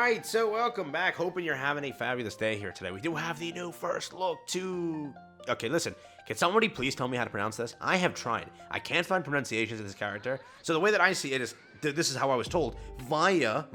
Alright, so welcome back. Hoping you're having a fabulous day here today. We do have the new first look to... Okay, listen. Can somebody please tell me how to pronounce this? I have tried. I can't find pronunciations of this character. So the way that I see it is... This is how I was told. Via,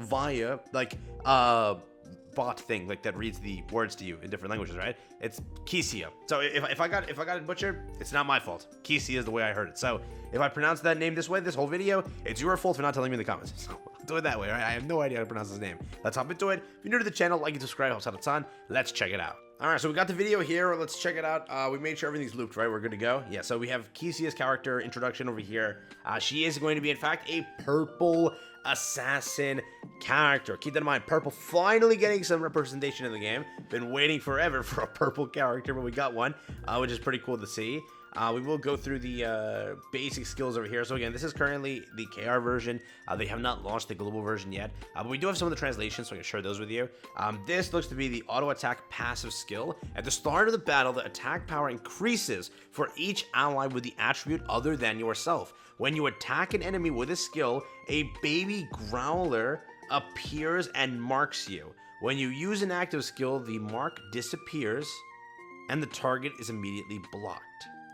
like, bot thing, like, that reads the words to you in different languages, right? It's KISEIA. So if I got it butchered, it's not my fault. KISEIA is the way I heard it. So if I pronounce that name this way, this whole video, it's your fault for not telling me in the comments. So I'll do it that way, right? I have no idea how to pronounce his name. Let's hop into it. If you're new to the channel, like and subscribe, helps out a ton. Let's check it out. Alright, so we got the video here. Let's check it out. We made sure everything's looped, right? We're good to go. Yeah, so we have KISEIA's character introduction over here. She is going to be, in fact, a purple assassin character. Keep that in mind. Purple finally getting some representation in the game. Been waiting forever for a purple character, but we got one, which is pretty cool to see. We will go through the basic skills over here. So again, this is currently the KR version. They have not launched the global version yet, but we do have some of the translations, so I can share those with you. This looks to be the auto attack passive skill. At the start of the battle, the attack power increases for each ally with the attribute other than yourself. When you attack an enemy with a skill, a baby growler appears and marks you. When you use an active skill, the mark disappears and the target is immediately blocked.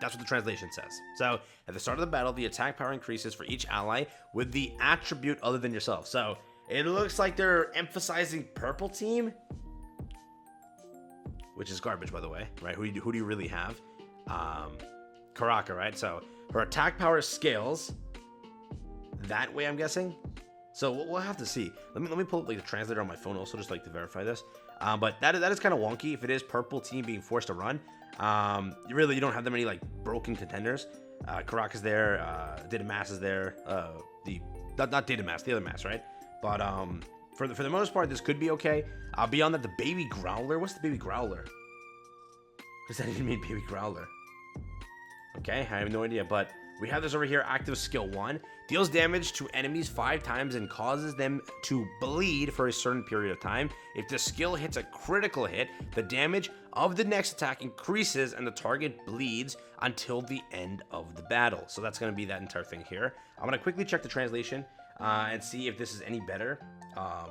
That's what the translation says. So, at the start of the battle, the attack power increases for each ally with the attribute other than yourself. So, it looks like they're emphasizing purple team, which is garbage, by the way, right? Who do you really have? Karaka, right? So, her attack power scales that way, I'm guessing. So, we'll have to see. Let me pull up like the translator on my phone also, just like to verify this. But that is kind of wonky if it is purple team being forced to run. You don't have that many like broken contenders. Karaka's there, Didymas is there, not Didymas, the other mass, right? But for the most part, this could be okay. Beyond that, the baby growler. What's the baby growler? What does that even mean, baby growler? Okay, I have no idea, but we have this over here, active skill 1. Deals damage to enemies 5 times and causes them to bleed for a certain period of time. If the skill hits a critical hit, the damage of the next attack increases and the target bleeds until the end of the battle. So that's going to be that entire thing here. I'm going to quickly check the translation and see if this is any better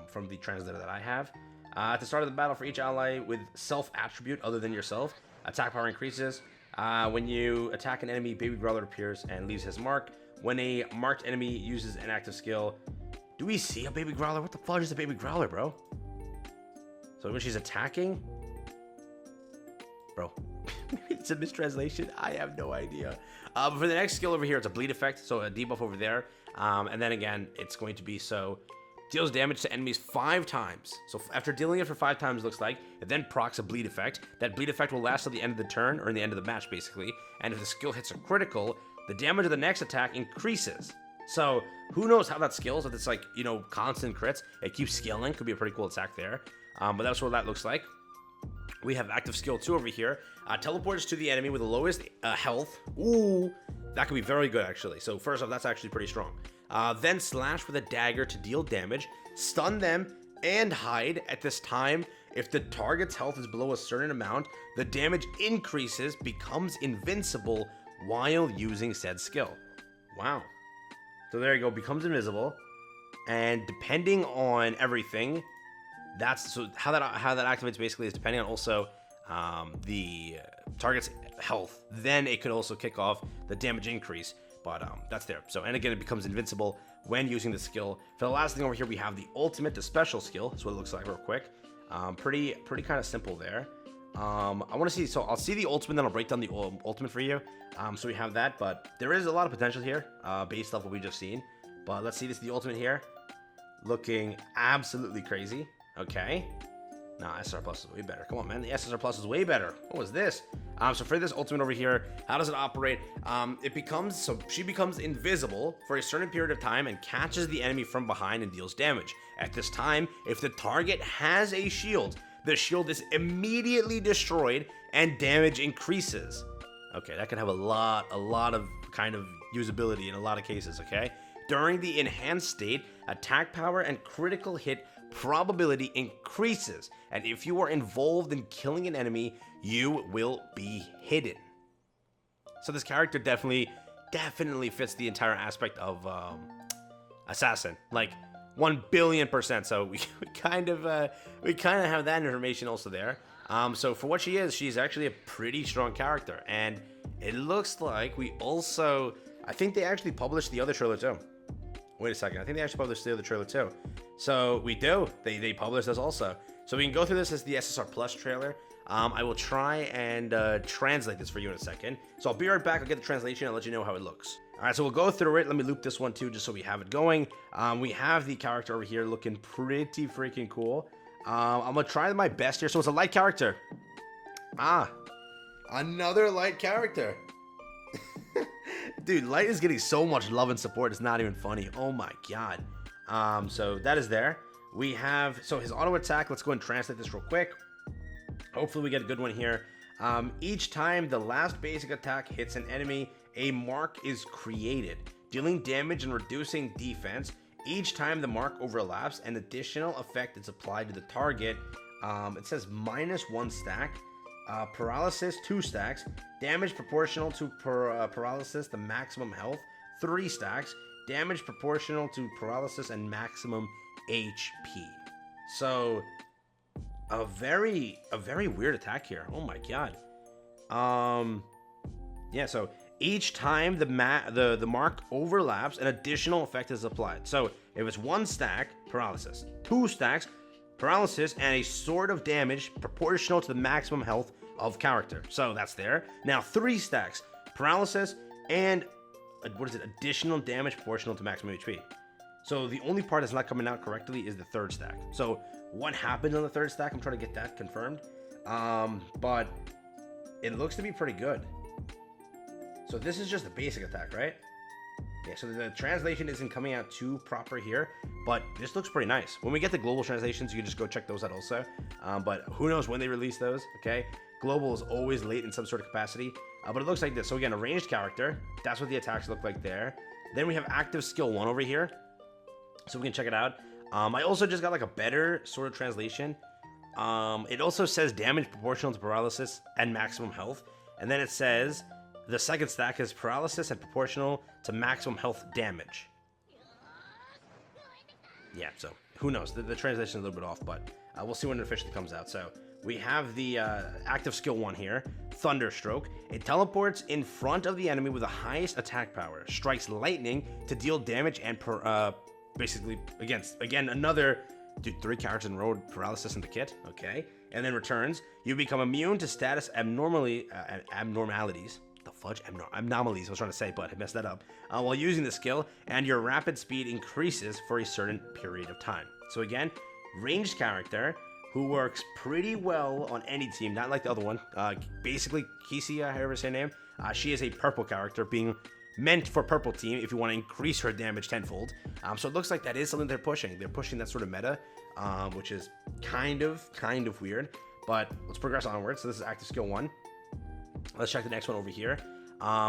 from the translator that I have. At the start of the battle, for each ally with self-attribute other than yourself, attack power increases. When you attack an enemy, baby growler appears and leaves his mark. When a marked enemy uses an active skill, do we see a baby growler? What the fudge is a baby growler, bro? So when she's attacking, bro, maybe it's a mistranslation. I have no idea. But for the next skill over here, it's a bleed effect, so a debuff over there. And then again, it's going to be deals damage to enemies 5 times. So after dealing it for 5 times, looks like, it then procs a bleed effect. That bleed effect will last till the end of the turn, or in the end of the match, basically. And if the skill hits a critical, the damage of the next attack increases. So who knows how that scales? If it's like, constant crits, it keeps scaling. Could be a pretty cool attack there. But that's what that looks like. We have active skill 2 over here. Teleports to the enemy with the lowest health. Ooh, that could be very good, actually. So first off, that's actually pretty strong. Then slash with a dagger to deal damage, stun them, and hide. At this time, if the target's health is below a certain amount, the damage increases, becomes invincible while using said skill. Wow. So there you go, becomes invisible, and depending on everything, how that activates basically is depending on also the target's health. Then it could also kick off the damage increase. But that's there. So, and again, it becomes invincible when using the skill. For the last thing over here, we have the ultimate, the special skill. That's what it looks like real quick. Pretty kind of simple there. I want to see, so I'll see the ultimate, then I'll break down the ultimate for you. So we have that, but there is a lot of potential here based off what we just seen. But let's see, this is the ultimate here. Looking absolutely crazy. Okay. Nah, SSR Plus is way better. Come on, man. The SSR Plus is way better. What was this? So for this ultimate over here, how does it operate? She becomes invisible for a certain period of time and catches the enemy from behind and deals damage. At this time, if the target has a shield, the shield is immediately destroyed and damage increases. Okay, that could have a lot of kind of usability in a lot of cases, okay? During the enhanced state, attack power and critical hit probability increases, and if you are involved in killing an enemy, you will be hidden. So this character definitely fits the entire aspect of assassin. Like, 1,000,000,000%. So we kind of have that information also there. So for what she is, she's actually a pretty strong character, and it looks like we also, I think they actually published the other trailer too. Wait a second, I think they actually published the other trailer too. So we do, they published this also. So we can go through this as the SSR Plus trailer. I will try and translate this for you in a second. So I'll be right back. I'll get the translation and let you know how it looks. All right, so we'll go through it. Let me loop this one too, just so we have it going. We have the character over here looking pretty freaking cool. I'm gonna try my best here. So it's a light character. Another light character. Dude, light is getting so much love and support. It's not even funny. Oh my god. So that is there. We have, so his auto attack. Let's go and translate this real quick. Hopefully we get a good one here. Each time the last basic attack hits an enemy, a mark is created, dealing damage and reducing defense. Each time the mark overlaps, an additional effect is applied to the target. It says -1 stack, paralysis 2 stacks, damage proportional to paralysis, the maximum health 3 stacks, damage proportional to paralysis and maximum HP. So a very weird attack here. Oh my god. Yeah, so each time the mark overlaps, an additional effect is applied. So if it's 1 stack, paralysis, 2 stacks, paralysis, and a sort of damage proportional to the maximum health of character. So that's there. Now 3 stacks, paralysis, and what is it? Additional damage proportional to maximum HP. So the only part that's not coming out correctly is the 3rd stack. So what happened on the 3rd stack? I'm trying to get that confirmed. But it looks to be pretty good. So this is just the basic attack, right? Yeah, so the translation isn't coming out too proper here, but this looks pretty nice. When we get the global translations, you can just go check those out also. But who knows when they release those, okay? Global is always late in some sort of capacity, but it looks like this. So again, a ranged character, that's what the attacks look like there. Then we have active skill 1 over here, so we can check it out. I also just got like a better sort of translation. It also says damage proportional to paralysis and maximum health, and then it says the 2nd stack is paralysis and proportional to maximum health damage. Yeah, so who knows? The translation is a little bit off, but we'll see when it officially comes out. So we have the active skill 1 here, Thunderstroke. It teleports in front of the enemy with the highest attack power, strikes lightning to deal damage, and basically again another, dude, 3 characters in a row, paralysis in the kit, okay, and then returns. You become immune to status abnormalities. Anomalies, I was trying to say, but I messed that up. While using the skill, and your rapid speed increases for a certain period of time. So again, ranged character who works pretty well on any team, not like the other one. Basically, KISEIA, however you say her name, she is a purple character, being meant for purple team if you want to increase her damage tenfold. So it looks like that is something they're pushing. They're pushing that sort of meta, which is kind of weird. But let's progress onward. So this is active skill 1. Let's check the next one over here.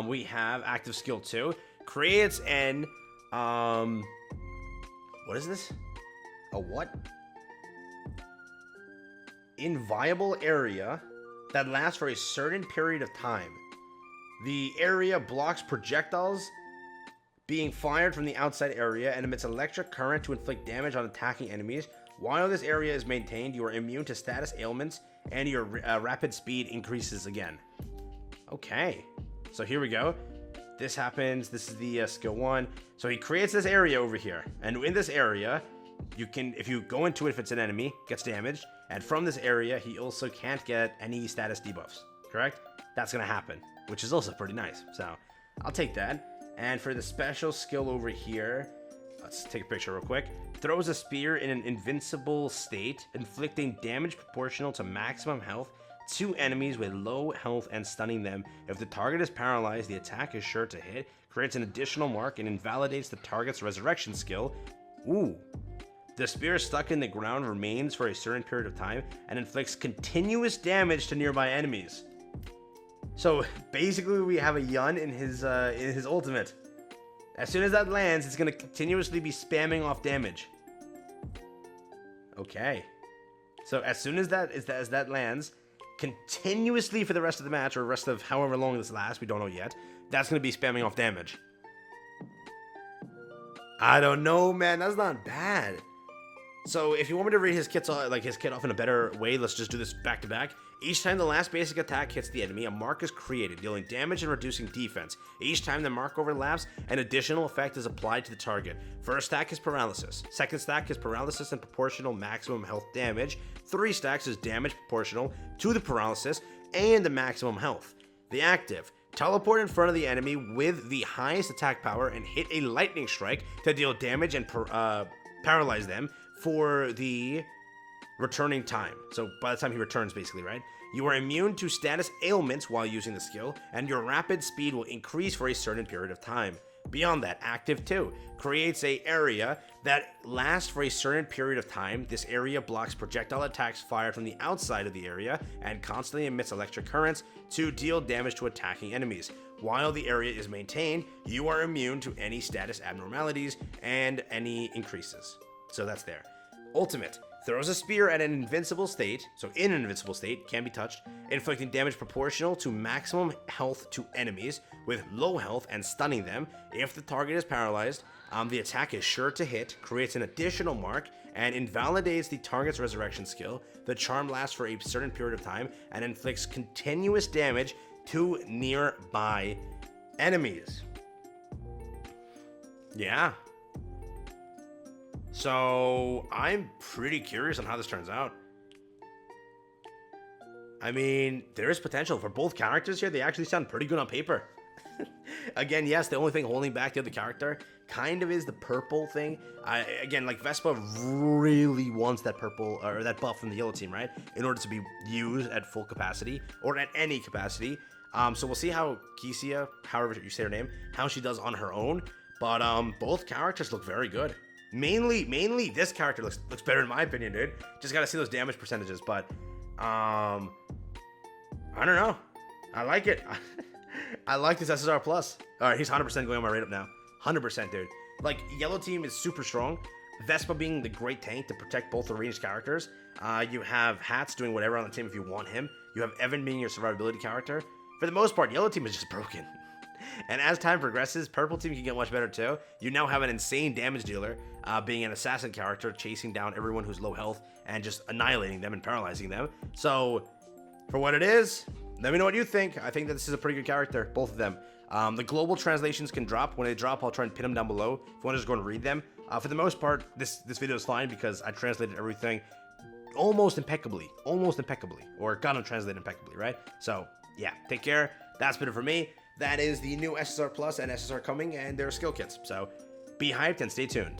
We have active skill 2. Creates an what is this? A what? Inviolable area that lasts for a certain period of time. The area blocks projectiles being fired from the outside area and emits electric current to inflict damage on attacking enemies. While this area is maintained, you are immune to status ailments, and your rapid speed increases again. Okay, so here we go. This happens. This is the skill 1. So he creates this area over here, and in this area, you can, if you go into it, if it's an enemy, gets damaged, and from this area, he also can't get any status debuffs. Correct? That's gonna happen, which is also pretty nice. So I'll take that. And for the special skill over here, let's take a picture real quick. Throws a spear in an invincible state, inflicting damage proportional to maximum health to enemies with low health and stunning them. If the target is paralyzed, the attack is sure to hit, creates an additional mark, and invalidates the target's resurrection skill. Ooh. The spear stuck in the ground remains for a certain period of time and inflicts continuous damage to nearby enemies. So basically we have a Yun in his ultimate. As soon as that lands, it's going to continuously be spamming off damage. Okay. So as soon as that lands, continuously for the rest of the match, or rest of however long this lasts, we don't know yet, that's going to be spamming off damage. I don't know, man. That's not bad. So if you want me to read his kit off in a better way, let's just do this back to back. Each time the last basic attack hits the enemy, a mark is created, dealing damage and reducing defense. Each time the mark overlaps, an additional effect is applied to the target. First stack is paralysis. Second stack is paralysis and proportional maximum health damage. 3 stacks is damage proportional to the paralysis and the maximum health. The active: teleport in front of the enemy with the highest attack power and hit a lightning strike to deal damage and paralyze them for the returning time. So by the time he returns, basically, right? You are immune to status ailments while using the skill, and your rapid speed will increase for a certain period of time. Beyond that, active 2 creates an area that lasts for a certain period of time. This area blocks projectile attacks fired from the outside of the area and constantly emits electric currents to deal damage to attacking enemies. While the area is maintained, you are immune to any status abnormalities and any increases. So that's there. Ultimate: throws a spear at an invincible state, so in an invincible state, can be touched, inflicting damage proportional to maximum health to enemies with low health and stunning them. If the target is paralyzed, the attack is sure to hit, creates an additional mark, and invalidates the target's resurrection skill. The charm lasts for a certain period of time and inflicts continuous damage to nearby enemies. Yeah. So, I'm pretty curious on how this turns out. I mean, there is potential for both characters here. They actually sound pretty good on paper. Again, yes, the only thing holding back the other character kind of is the purple thing. Again, like, Vespa really wants that purple, or that buff from the yellow team, right? In order to be used at full capacity, or at any capacity. So we'll see how KISEIA, however you say her name, how she does on her own. But both characters look very good. Mainly this character looks better in my opinion, dude. Just gotta see those damage percentages, but I don't know. I like it. I like this SSR plus. All right, he's 100% going on my rate up now. 100%, dude. Like, yellow team is super strong. Vespa being the great tank to protect both the ranged characters. You have Hats doing whatever on the team if you want him. You have Evan being your survivability character. For the most part, yellow team is just broken. And as time progresses, purple team can get much better too. You now have an insane damage dealer, being an assassin character, chasing down everyone who's low health and just annihilating them and paralyzing them. So, for what it is, let me know what you think. I think that this is a pretty good character, both of them. The global translations can drop. When they drop, I'll try and pin them down below if you want to just go and read them. For the most part, this video is fine because I translated everything almost impeccably, or got them translated impeccably, right? So, yeah, take care. That's been it for me. That is the new SSR Plus and SSR coming and their skill kits. So be hyped and stay tuned.